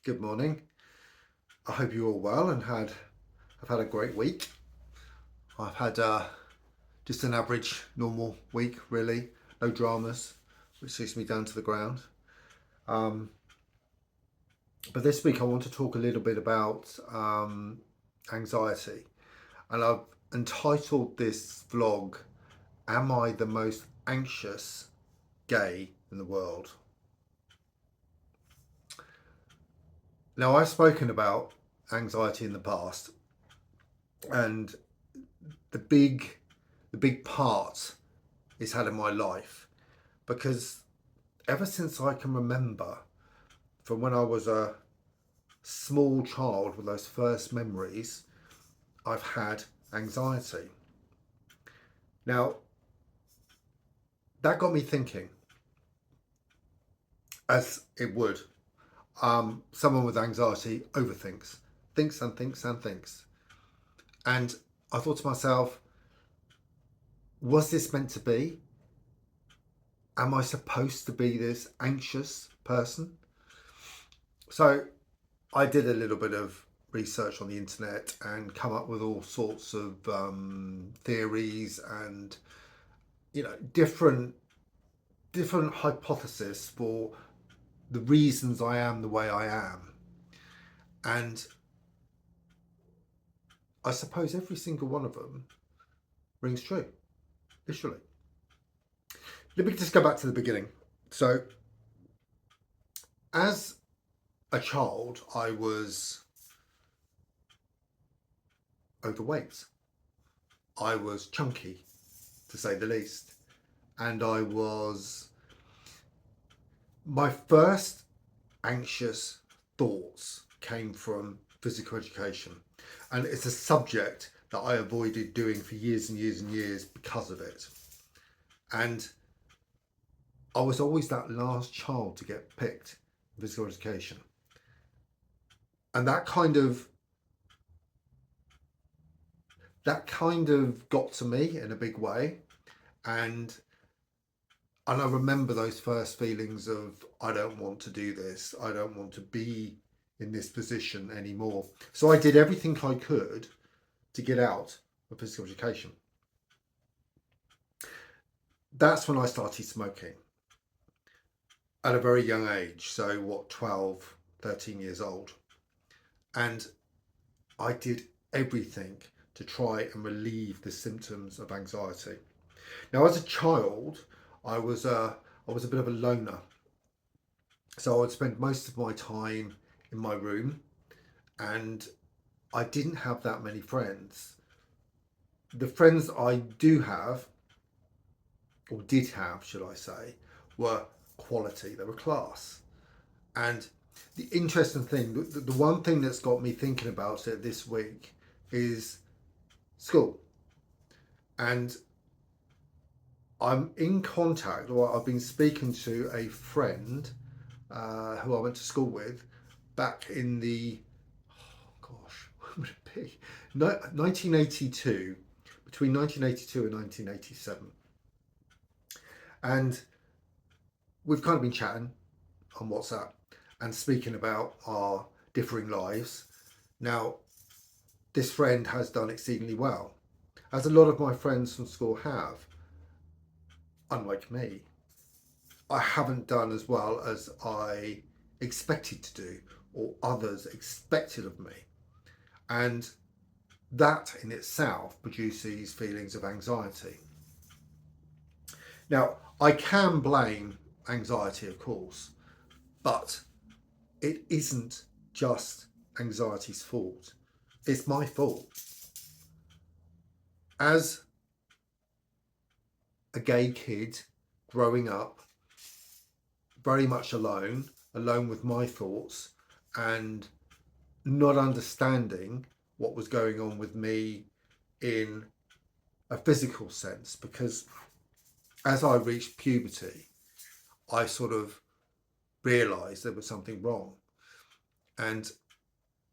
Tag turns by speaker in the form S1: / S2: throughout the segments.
S1: Good morning. I hope you're all well and have had a great week. I've had just an average, normal week, really. No dramas, which suits me down to the ground. Um, but this week I want to talk a little bit about anxiety. And I've entitled this vlog, Am I the Most Anxious Gay in the World? Now, I've spoken about anxiety in the past, and the big the big part it's had in my life, because ever since I can remember, from when I was a small child with those first memories, I've had anxiety. Now, that got me thinking, as it would. Someone with anxiety overthinks, thinks and thinks and thinks. And I thought to myself, was this meant to be? Am I supposed to be this anxious person? So I did a little bit of research on the internet and come up with all sorts of theories and different hypotheses for the reasons I am the way I am. And I suppose every single one of them rings true, literally. Let me just go back to the beginning. So, as a child, I was overweight. I was chunky, to say the least. And my first anxious thoughts came from physical education. And it's a subject that I avoided doing for years and years and years because of it. And I was always that last child to get picked in physical education. And that kind of got to me in a big way. And I remember those first feelings of, I don't want to do this. I don't want to be in this position anymore. So I did everything I could to get out of physical education. That's when I started smoking at a very young age. So, what, 12, 13 years old. And I did everything to try and relieve the symptoms of anxiety. Now, as a child, I was a bit of a loner. So I would spend most of my time in my room, and I didn't have that many friends. The friends I do have, or did have, should I say, were quality, they were class. And the interesting thing, the one thing that's got me thinking about it this week is school. And I'm in contact, or I've been speaking to a friend who I went to school with back in the, oh gosh, what would it be? 1982, between 1982 and 1987. And we've kind of been chatting on WhatsApp and speaking about our differing lives. Now, this friend has done exceedingly well, as a lot of my friends from school have. Unlike me, I haven't done as well as I expected to do, or others expected of me. And that in itself produces feelings of anxiety. Now, I can blame anxiety, of course, but it isn't just anxiety's fault. It's my fault. As a gay kid growing up, very much alone with my thoughts, and not understanding what was going on with me in a physical sense, because as I reached puberty, I sort of realised there was something wrong. And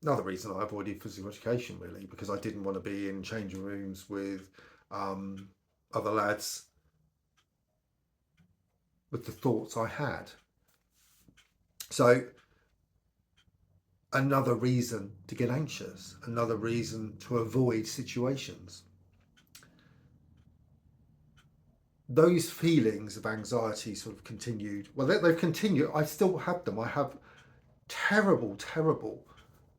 S1: another reason I avoided physical education, really, because I didn't want to be in changing rooms with other lads with the thoughts I had. So another reason to get anxious, another reason to avoid situations. Those feelings of anxiety sort of continued. Well, they've continued. I still have them. I have terrible, terrible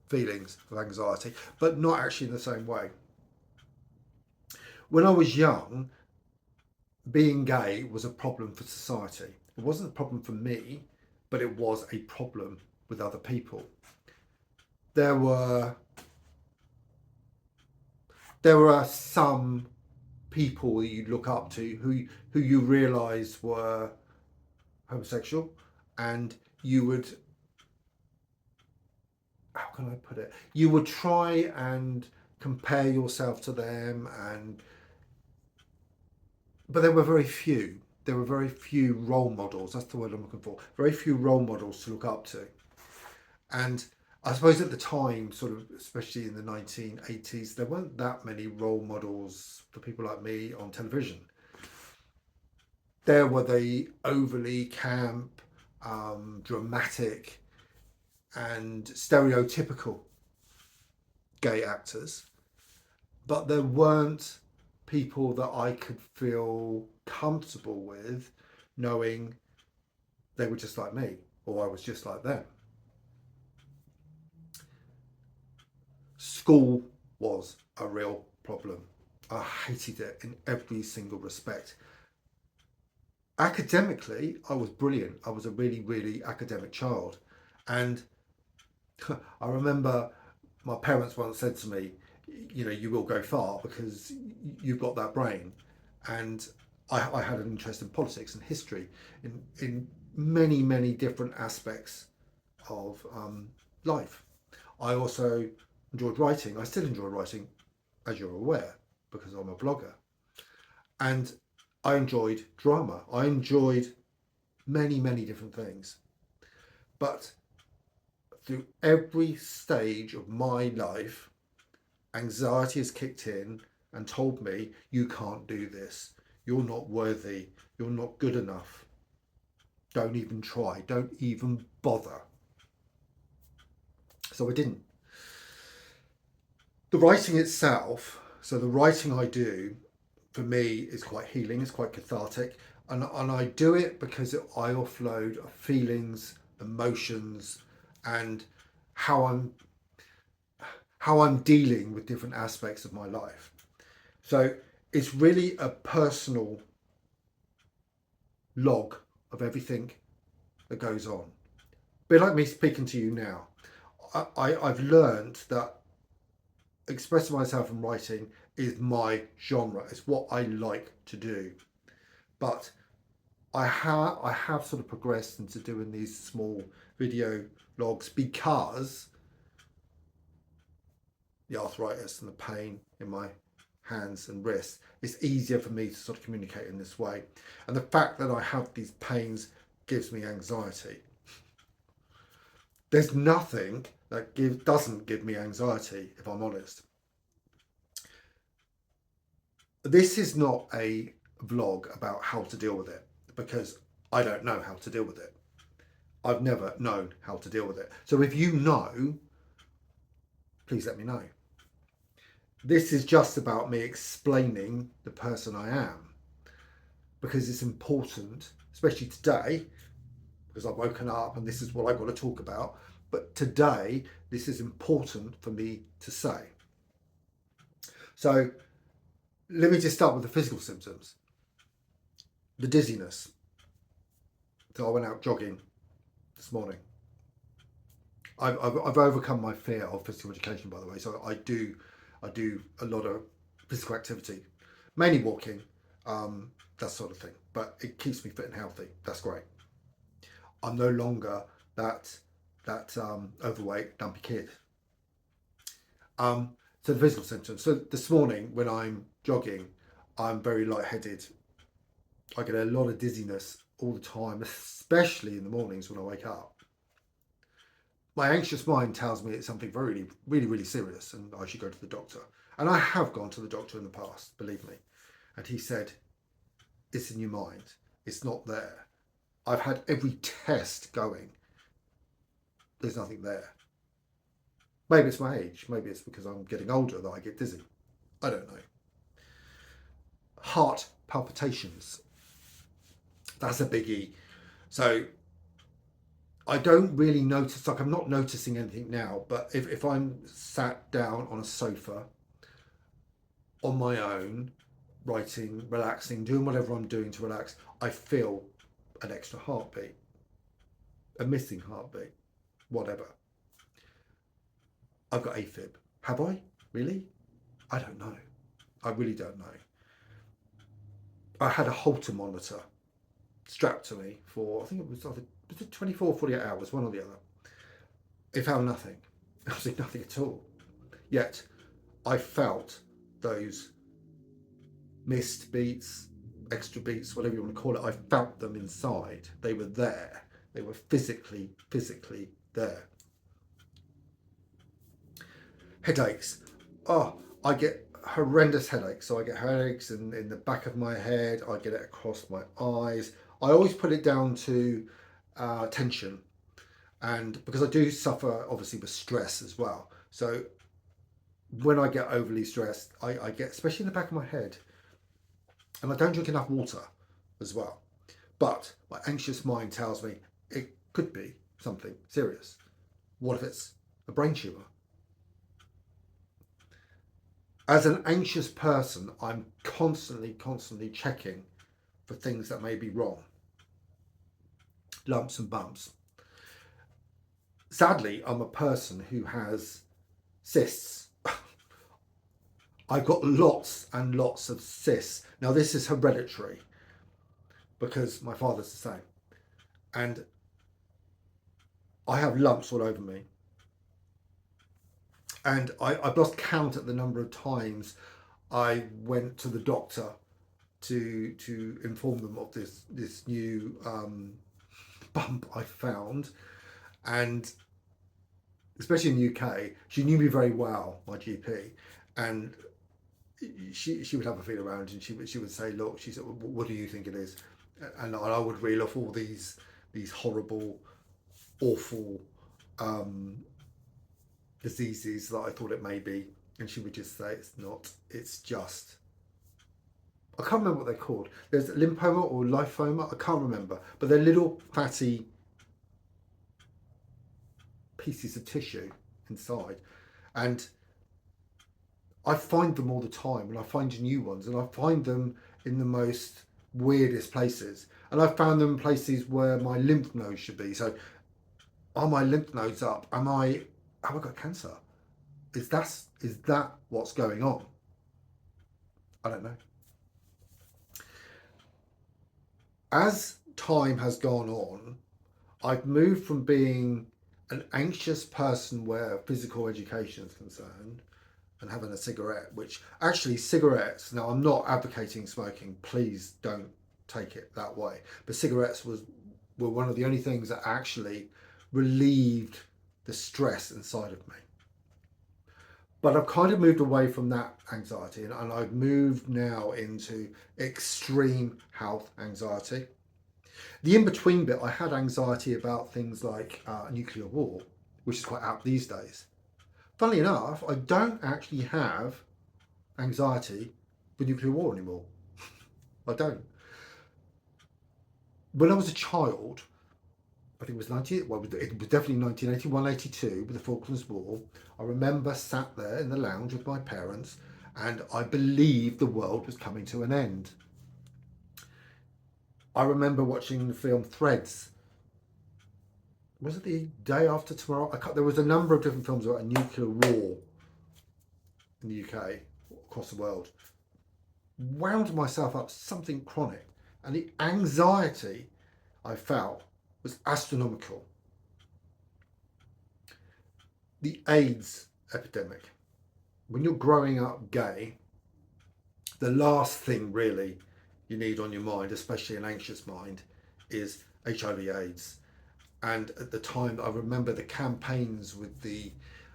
S1: feelings of anxiety, but not actually in the same way. When I was young, being gay was a problem for society. It wasn't a problem for me, but it was a problem with other people. There were some people that you look up to who you realise were homosexual, and you would, how can I put it? You would try and compare yourself to them, and but there were very few. There were very few role models. That's the word I'm looking for. Very few role models to look up to. And I suppose at the time, sort of, especially in the 1980s, there weren't that many role models for people like me on television. There were the overly camp, dramatic, and stereotypical gay actors, but there weren't people that I could feel comfortable with knowing they were just like me or I was just like them. School was a real problem. I hated it in every single respect. Academically, I was brilliant. I was a really, really academic child. And I remember my parents once said to me, you know, you will go far because you've got that brain. And I had an interest in politics and history, in many, many different aspects of life. I also enjoyed writing. I still enjoy writing, as you're aware, because I'm a blogger. And I enjoyed drama. I enjoyed many, many different things. But through every stage of my life, anxiety has kicked in and told me, you can't do this. You're not worthy. You're not good enough. Don't even try. Don't even bother. So I didn't. The writing itself, so the writing I do, for me, is quite healing, it's quite cathartic. And I do it because I offload feelings, emotions, and how I'm dealing with different aspects of my life. So it's really a personal log of everything that goes on. A bit like me speaking to you now. I've learned that expressing myself in writing is my genre. It's what I like to do. But I have sort of progressed into doing these small video logs because the arthritis and the pain in my hands and wrists, it's easier for me to sort of communicate in this way. And the fact that I have these pains gives me anxiety. There's nothing that doesn't give me anxiety, if I'm honest. This is not a vlog about how to deal with it because I don't know how to deal with it. I've never known how to deal with it. So if you know, please let me know. This is just about me explaining the person I am because it's important, especially today, because I've woken up and this is what I've got to talk about. But today, this is important for me to say. So let me just start with the physical symptoms. The dizziness. So I went out jogging this morning. I've overcome my fear of physical education, by the way. So I do a lot of physical activity, mainly walking, that sort of thing. But it keeps me fit and healthy. That's great. I'm no longer that overweight, dumpy kid. So the physical symptoms. So this morning when I'm jogging, I'm very lightheaded. I get a lot of dizziness all the time, especially in the mornings when I wake up. My anxious mind tells me it's something very, really, really serious and I should go to the doctor. And I have gone to the doctor in the past, believe me. And he said, it's in your mind. It's not there. I've had every test going. There's nothing there. Maybe it's my age. Maybe it's because I'm getting older that I get dizzy. I don't know. Heart palpitations. That's a biggie. So I don't really notice, like I'm not noticing anything now, but if I'm sat down on a sofa on my own, writing, relaxing, doing whatever I'm doing to relax, I feel an extra heartbeat, a missing heartbeat, whatever. I've got AFib. Have I? Really? I don't know. I really don't know. I had a Holter monitor strapped to me for, I think it was either, was it 24 or 48 hours, one or the other. It found nothing. Absolutely nothing at all. Yet I felt those missed beats, extra beats, whatever you want to call it. I felt them inside. They were there. They were physically there. Headaches. Oh, I get horrendous headaches. So I get headaches in the back of my head. I get it across my eyes. I always put it down to tension. And because I do suffer obviously with stress as well. So when I get overly stressed, I get, especially in the back of my head, and I don't drink enough water as well. But my anxious mind tells me it could be something serious. What if it's a brain tumour? As an anxious person, I'm constantly checking for things that may be wrong. Lumps and bumps. Sadly, I'm a person who has cysts. I've got lots and lots of cysts. Now, this is hereditary because my father's the same. And I have lumps all over me. And I've lost count at the number of times I went to the doctor to inform them of this new bump I found. And especially in the UK, she knew me very well, my GP, and she would have a feel around and she would say, look, she said, what do you think it is? And I would reel off all these horrible, awful diseases that I thought it may be, and she would just say it's not. It's just, I can't remember what they're called. There's lymphoma or lymphoma. I can't remember, but they're little fatty pieces of tissue inside, and I find them all the time, and I find new ones, and I find them in the most weirdest places. And I've found them in places where my lymph nodes should be. So, are my lymph nodes up? Have I got cancer? Is that what's going on? I don't know. As time has gone on, I've moved from being an anxious person where physical education is concerned and having a cigarette, which actually cigarettes, now I'm not advocating smoking, please don't take it that way, but cigarettes were one of the only things that actually relieved the stress inside of me. But I've kind of moved away from that anxiety, and I've moved now into extreme health anxiety. The in-between bit, I had anxiety about things like nuclear war, which is quite out these days. Funnily enough, I don't actually have anxiety for nuclear war anymore. I don't. When I was a child, I think it was it was definitely 1981, 82 with the Falklands War. I remember sat there in the lounge with my parents, and I believed the world was coming to an end. I remember watching the film Threads. Was it The Day After Tomorrow? There was a number of different films about a nuclear war in the UK, across the world. Wound myself up something chronic, and the anxiety I felt was astronomical. The AIDS epidemic. When you're growing up gay, the last thing really you need on your mind, especially an anxious mind, is HIV/AIDS. And at the time, I remember the campaigns with these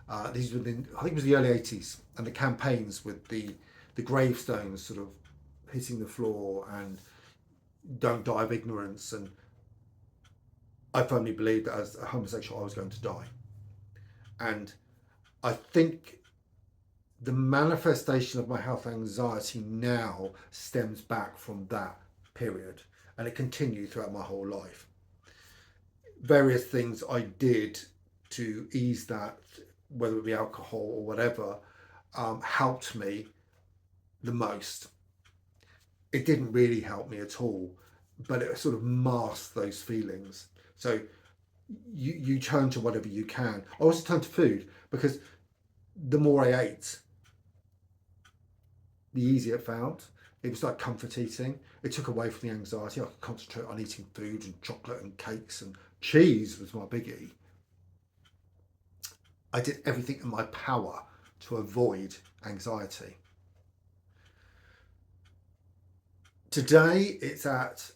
S1: were I think it was the early 80s, and the campaigns with the gravestones sort of hitting the floor and don't die of ignorance. And I firmly believed that as a homosexual I was going to die. And I think the manifestation of my health anxiety now stems back from that period, and it continued throughout my whole life. Various things I did to ease that, whether it be alcohol or whatever, helped me the most. It didn't really help me at all, but it sort of masked those feelings. So you turn to whatever you can. I also turned to food because the more I ate, the easier it felt. It was like comfort eating. It took away from the anxiety. I could concentrate on eating food and chocolate and cakes, and cheese was my biggie. I did everything in my power to avoid anxiety. Today it's at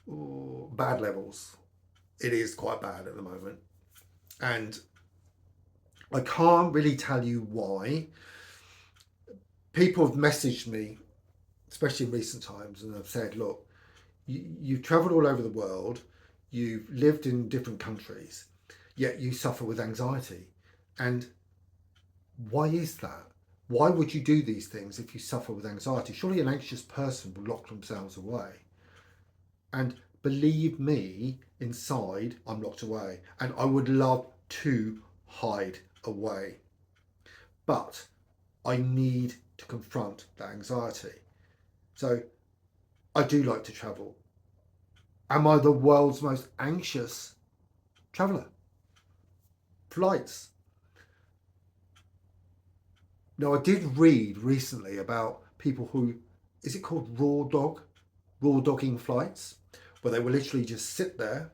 S1: bad levels. It is quite bad at the moment. And I can't really tell you why. People have messaged me, especially in recent times, and have said, look, you've travelled all over the world, you've lived in different countries, yet you suffer with anxiety. And why is that? Why would you do these things if you suffer with anxiety? Surely an anxious person will lock themselves away. And believe me, inside, I'm locked away. And I would love to hide away. But I need to confront that anxiety. So I do like to travel. Am I the world's most anxious traveller? Flights. Now, I did read recently about people who, is it called raw dogging flights, where they will literally just sit there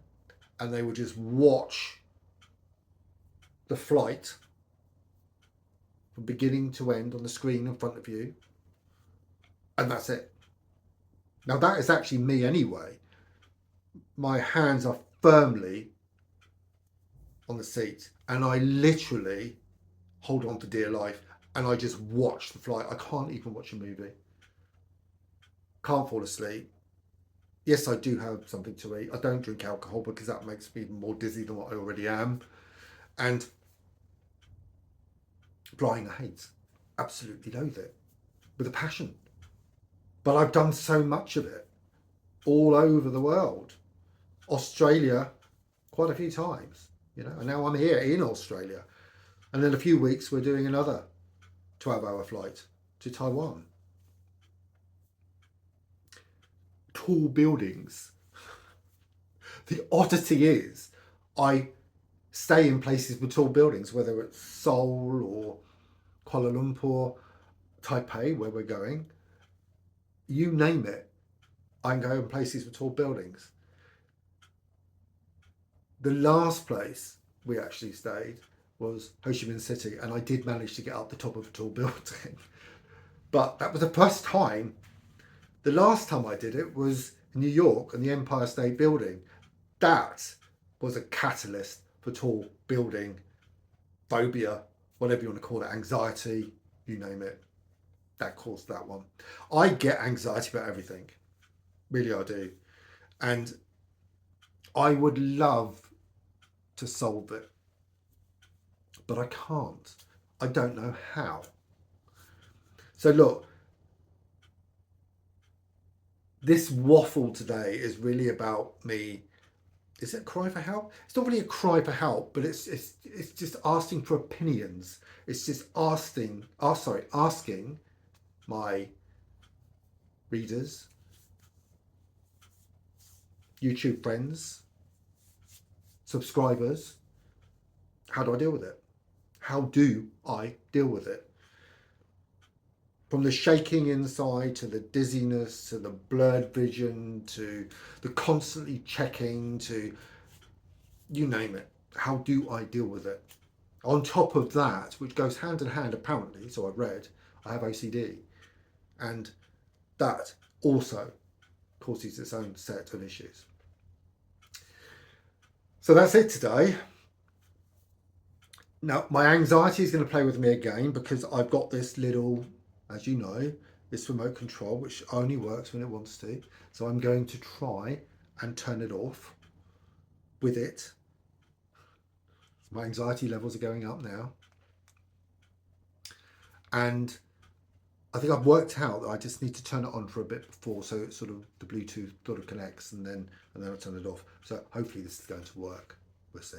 S1: and they will just watch the flight from beginning to end on the screen in front of you, and that's it. Now, that is actually me anyway. My hands are firmly on the seat, and I literally hold on for dear life, and I just watch the flight. I can't even watch a movie. Can't fall asleep. Yes, I do have something to eat. I don't drink alcohol because that makes me even more dizzy than what I already am. And flying, I hate. Absolutely loathe it with a passion. But I've done so much of it all over the world. Australia, quite a few times, and now I'm here in Australia. And in a few weeks, we're doing another 12-hour flight to Taiwan. Tall buildings. The oddity is, I stay in places with tall buildings, whether it's Seoul or Kuala Lumpur, Taipei, where we're going. You name it, I can go in places with tall buildings. The last place we actually stayed was Ho Chi Minh City, and I did manage to get up the top of a tall building. But that was the first time. The last time I did it was in New York and the Empire State Building. That was a catalyst for tall building phobia, whatever you want to call it, anxiety, you name it. That caused that one. I get anxiety about everything. Really, I do. And I would love to solve it, but I can't. I don't know how. So look, this waffle today is really about me. Is it a cry for help? It's not really a cry for help, but it's just asking for opinions. It's just asking my readers, YouTube friends, subscribers, how do I deal with it? How do I deal with it? From the shaking inside to the dizziness to the blurred vision to the constantly checking to you name it. How do I deal with it? On top of that, which goes hand in hand apparently, so I've read, I have OCD. And that also causes its own set of issues. So that's it today. Now, my anxiety is going to play with me again because I've got this little, as you know, this remote control, which only works when it wants to. So I'm going to try and turn it off with it. My anxiety levels are going up now. And I think I've worked out that I just need to turn it on for a bit before, so it's sort of the Bluetooth sort of connects, and then I turn it off. So hopefully this is going to work. We'll see.